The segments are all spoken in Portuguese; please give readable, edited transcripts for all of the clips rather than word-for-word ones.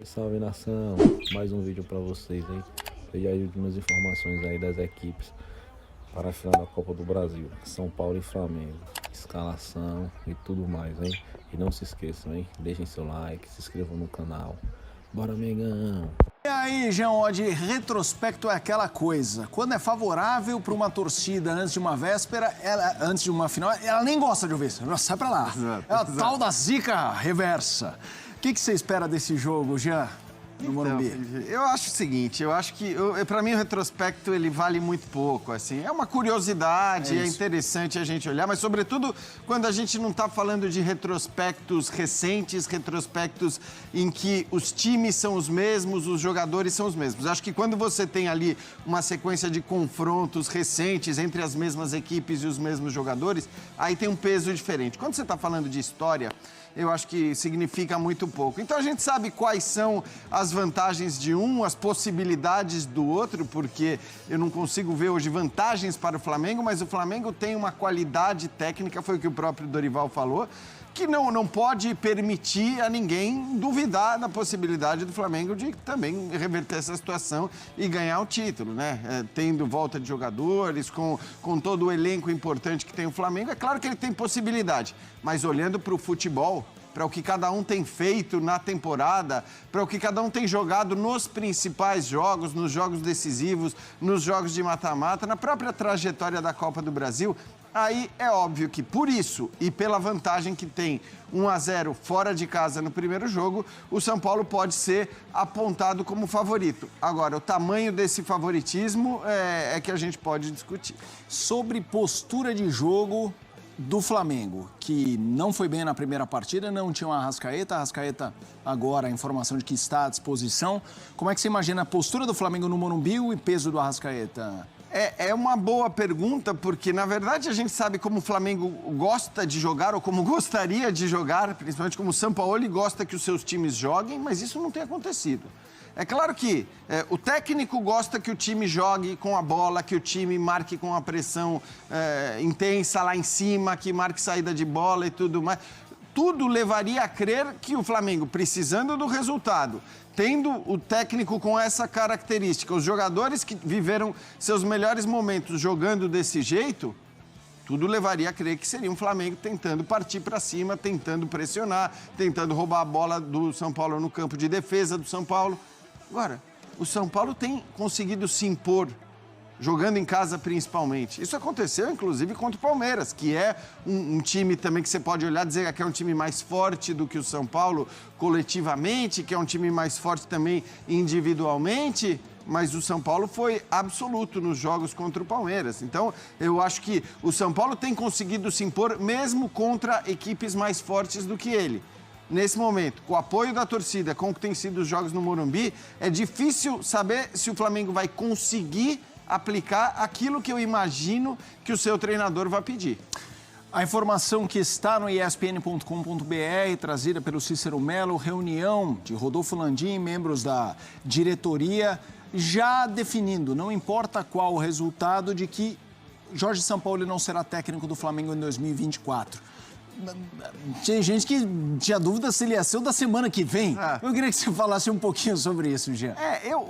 Salve nação, mais um vídeo pra vocês, hein? Veja as últimas informações aí das equipes para a final da Copa do Brasil, São Paulo e Flamengo, escalação e tudo mais, hein? E não se esqueçam, hein? Deixem seu like, se inscrevam no canal. Bora, Mengão! E aí, Jean Oddi, retrospecto é aquela coisa. Quando é favorável para uma torcida antes de uma véspera, antes de uma final, ela nem gosta de ouvir isso. Sai pra lá. É a tal da zica reversa. O que você espera desse jogo, Jean, no Morumbi? Eu acho o seguinte, eu acho que, para mim, o retrospecto, ele vale muito pouco, assim. É uma curiosidade, é interessante a gente olhar, mas, sobretudo, quando a gente não está falando de retrospectos recentes, retrospectos em que os times são os mesmos, os jogadores são os mesmos. Acho que quando você tem ali uma sequência de confrontos recentes entre as mesmas equipes e os mesmos jogadores, aí tem um peso diferente. Quando você está falando de história, eu acho que significa muito pouco. Então a gente sabe quais são as vantagens de um, as possibilidades do outro, porque eu não consigo ver hoje vantagens para o Flamengo, mas o Flamengo tem uma qualidade técnica, foi o que o próprio Dorival falou, que não pode permitir a ninguém duvidar da possibilidade do Flamengo de também reverter essa situação e ganhar o título, né? Tendo volta de jogadores, com todo o elenco importante que tem o Flamengo, é claro que ele tem possibilidade, mas olhando para o futebol, para o que cada um tem feito na temporada, para o que cada um tem jogado nos principais jogos, nos jogos decisivos, nos jogos de mata-mata, na própria trajetória da Copa do Brasil, aí é óbvio que por isso e pela vantagem que tem 1-0 fora de casa no primeiro jogo, o São Paulo pode ser apontado como favorito. Agora, o tamanho desse favoritismo é que a gente pode discutir. Sobre postura de jogo do Flamengo, que não foi bem na primeira partida, não tinha o Arrascaeta. Arrascaeta agora a informação de que está à disposição. Como é que você imagina a postura do Flamengo no Morumbi e peso do Arrascaeta? É uma boa pergunta, porque, na verdade, a gente sabe como o Flamengo gosta de jogar, ou como gostaria de jogar, principalmente como o Sampaoli gosta que os seus times joguem, mas isso não tem acontecido. É claro que o técnico gosta que o time jogue com a bola, que o time marque com a pressão intensa lá em cima, que marque saída de bola e tudo mais. Tudo levaria a crer que o Flamengo, precisando do resultado, tendo o técnico com essa característica, os jogadores que viveram seus melhores momentos jogando desse jeito, tudo levaria a crer que seria um Flamengo tentando partir para cima, tentando pressionar, tentando roubar a bola do São Paulo no campo de defesa do São Paulo. Agora, o São Paulo tem conseguido se impor, jogando em casa principalmente. Isso aconteceu, inclusive, contra o Palmeiras, que é um time também que você pode olhar e dizer que é um time mais forte do que o São Paulo coletivamente, que é um time mais forte também individualmente, mas o São Paulo foi absoluto nos jogos contra o Palmeiras. Então, eu acho que o São Paulo tem conseguido se impor mesmo contra equipes mais fortes do que ele. Nesse momento, com o apoio da torcida, com o que tem sido os jogos no Morumbi, é difícil saber se o Flamengo vai conseguir aplicar aquilo que eu imagino que o seu treinador vai pedir. A informação que está no espn.com.br, trazida pelo Cícero Melo, reunião de Rodolfo Landim, membros da diretoria, já definindo, não importa qual o resultado, de que Jorge Sampaoli não será técnico do Flamengo em 2024. Tinha gente que tinha dúvida se ele ia ser o da semana que vem. Eu queria que você falasse um pouquinho sobre isso, Jean.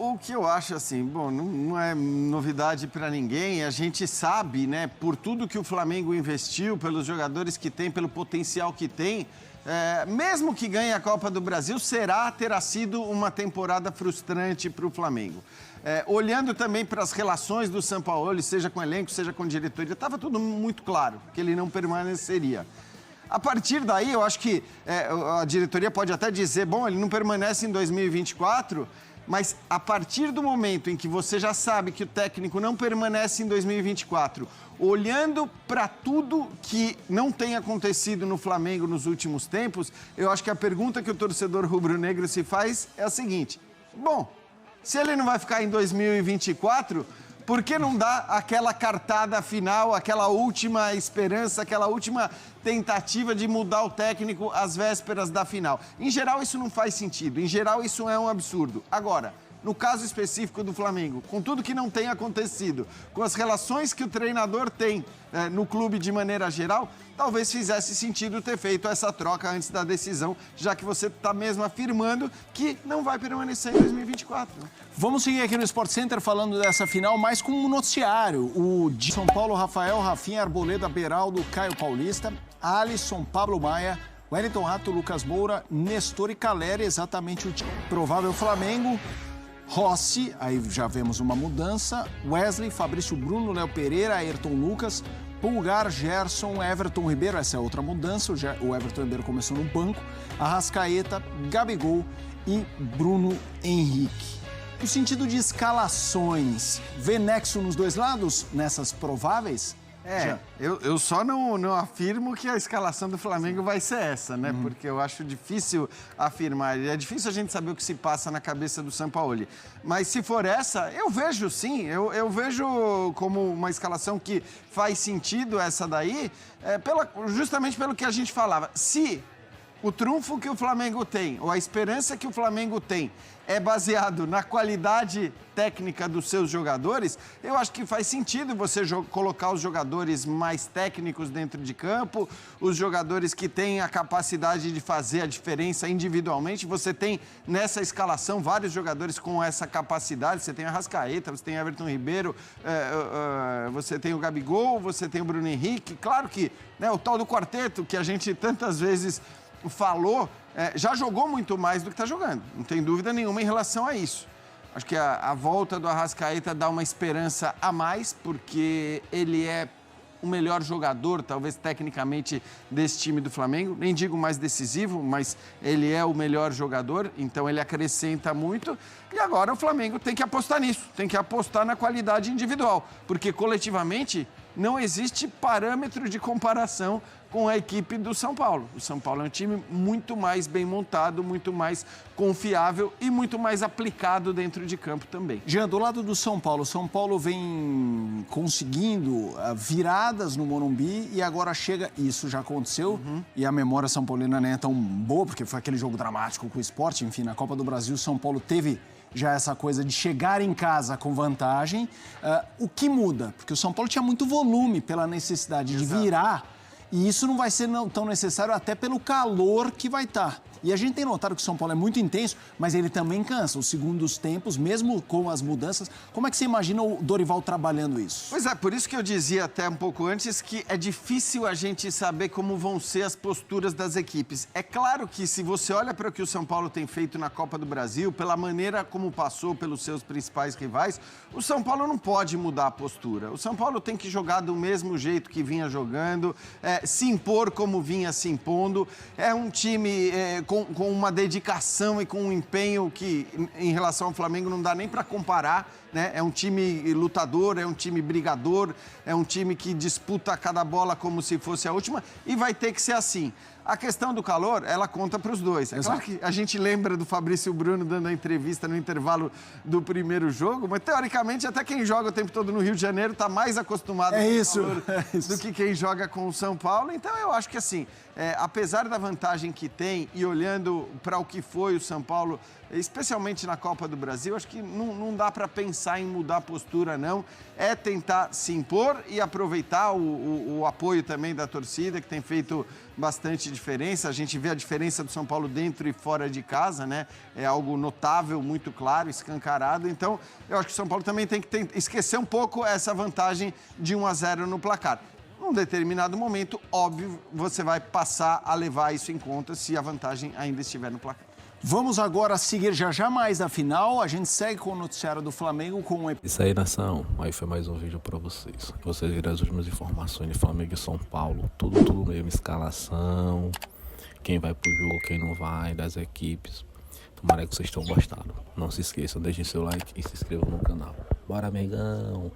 O que eu acho assim, bom, não é novidade para ninguém. A gente sabe, né, por tudo que o Flamengo investiu, pelos jogadores que tem, pelo potencial que tem, mesmo que ganhe a Copa do Brasil, terá sido uma temporada frustrante para o Flamengo. Olhando também para as relações do Sampaoli, seja com elenco, seja com diretoria, estava tudo muito claro que ele não permaneceria. A partir daí, eu acho que a diretoria pode até dizer, bom, ele não permanece em 2024, mas a partir do momento em que você já sabe que o técnico não permanece em 2024, olhando para tudo que não tem acontecido no Flamengo nos últimos tempos, eu acho que a pergunta que o torcedor rubro-negro se faz é a seguinte: bom, se ele não vai ficar em 2024... por que não dá aquela cartada final, aquela última esperança, aquela última tentativa de mudar o técnico às vésperas da final? Em geral, isso não faz sentido. Em geral, isso é um absurdo. Agora, no caso específico do Flamengo, com tudo que não tem acontecido, com as relações que o treinador tem no clube de maneira geral, talvez fizesse sentido ter feito essa troca antes da decisão, já que você está mesmo afirmando que não vai permanecer em 2024. Vamos seguir aqui no Sport Center falando dessa final, mais com um noticiário. O de São Paulo, Rafael, Rafinha, Arboleda, Beraldo, Caio Paulista, Alisson, Pablo Maia, Wellington Rato, Lucas Moura, Nestor e Caleri, exatamente o time. Provável Flamengo, Rossi, aí já vemos uma mudança, Wesley, Fabrício Bruno, Léo Pereira, Ayrton Lucas, Pulgar, Gerson, Everton Ribeiro, essa é outra mudança, o Everton Ribeiro começou no banco, Arrascaeta, Gabigol e Bruno Henrique. No sentido de escalações, vê nexo nos dois lados, nessas prováveis? Eu só não afirmo que a escalação do Flamengo vai ser essa, né? Porque eu acho difícil afirmar. É difícil a gente saber o que se passa na cabeça do Sampaoli. Mas se for essa, eu vejo sim. Eu vejo como uma escalação que faz sentido essa daí, justamente pelo que a gente falava. Se o trunfo que o Flamengo tem, ou a esperança que o Flamengo tem, é baseado na qualidade técnica dos seus jogadores, eu acho que faz sentido você colocar os jogadores mais técnicos dentro de campo, os jogadores que têm a capacidade de fazer a diferença individualmente. Você tem nessa escalação vários jogadores com essa capacidade. Você tem a Arrascaeta, você tem Everton Ribeiro, você tem o Gabigol, você tem o Bruno Henrique. Claro que o tal do quarteto que a gente tantas vezes falou, já jogou muito mais do que está jogando, não tem dúvida nenhuma em relação a isso. Acho que a volta do Arrascaeta dá uma esperança a mais, porque ele é o melhor jogador, talvez tecnicamente, desse time do Flamengo. Nem digo mais decisivo, mas ele é o melhor jogador, então ele acrescenta muito. E agora o Flamengo tem que apostar nisso, tem que apostar na qualidade individual, porque coletivamente não existe parâmetro de comparação com a equipe do São Paulo. O São Paulo é um time muito mais bem montado, muito mais confiável e muito mais aplicado dentro de campo também. Jean, do lado do São Paulo vem conseguindo viradas no Morumbi e agora chega, isso já aconteceu, e a memória são paulina nem é tão boa, porque foi aquele jogo dramático com o Sport, enfim, na Copa do Brasil, o São Paulo teve já essa coisa de chegar em casa com vantagem. O que muda? Porque o São Paulo tinha muito volume pela necessidade de virar, e isso não vai ser tão necessário até pelo calor que vai estar. E a gente tem notado que o São Paulo é muito intenso, mas ele também cansa. Os segundos tempos, mesmo com as mudanças, como é que você imagina o Dorival trabalhando isso? Pois é, por isso que eu dizia até um pouco antes que é difícil a gente saber como vão ser as posturas das equipes. É claro que se você olha para o que o São Paulo tem feito na Copa do Brasil, pela maneira como passou pelos seus principais rivais, o São Paulo não pode mudar a postura. O São Paulo tem que jogar do mesmo jeito que vinha jogando, se impor como vinha se impondo. É um time com uma dedicação e com um empenho que, em relação ao Flamengo, não dá nem para comparar, né? É um time lutador, é um time brigador, é um time que disputa cada bola como se fosse a última, e vai ter que ser assim. A questão do calor, ela conta para os dois. É claro que a gente lembra do Fabrício Bruno dando a entrevista no intervalo do primeiro jogo, mas teoricamente até quem joga o tempo todo no Rio de Janeiro está mais acostumado com o calor do que quem joga com o São Paulo. Então eu acho que assim, apesar da vantagem que tem e olhando para o que foi o São Paulo, especialmente na Copa do Brasil, acho que não dá para pensar em mudar a postura, não. É tentar se impor e aproveitar o apoio também da torcida, que tem feito bastante diferença. A gente vê a diferença do São Paulo dentro e fora de casa, né? É algo notável, muito claro, escancarado. Então, eu acho que o São Paulo também tem que esquecer um pouco essa vantagem de 1-0 no placar. Num determinado momento, óbvio, você vai passar a levar isso em conta se a vantagem ainda estiver no placar. Vamos agora seguir já mais a final. A gente segue com o noticiário do Flamengo com Isso aí, nação. Aí foi mais um vídeo pra vocês. Vocês viram as últimas informações de Flamengo e São Paulo. Tudo mesmo, escalação, quem vai pro jogo, quem não vai, das equipes. Tomara que vocês tenham gostado. Não se esqueçam, deixem seu like e se inscrevam no canal. Bora, Mengão!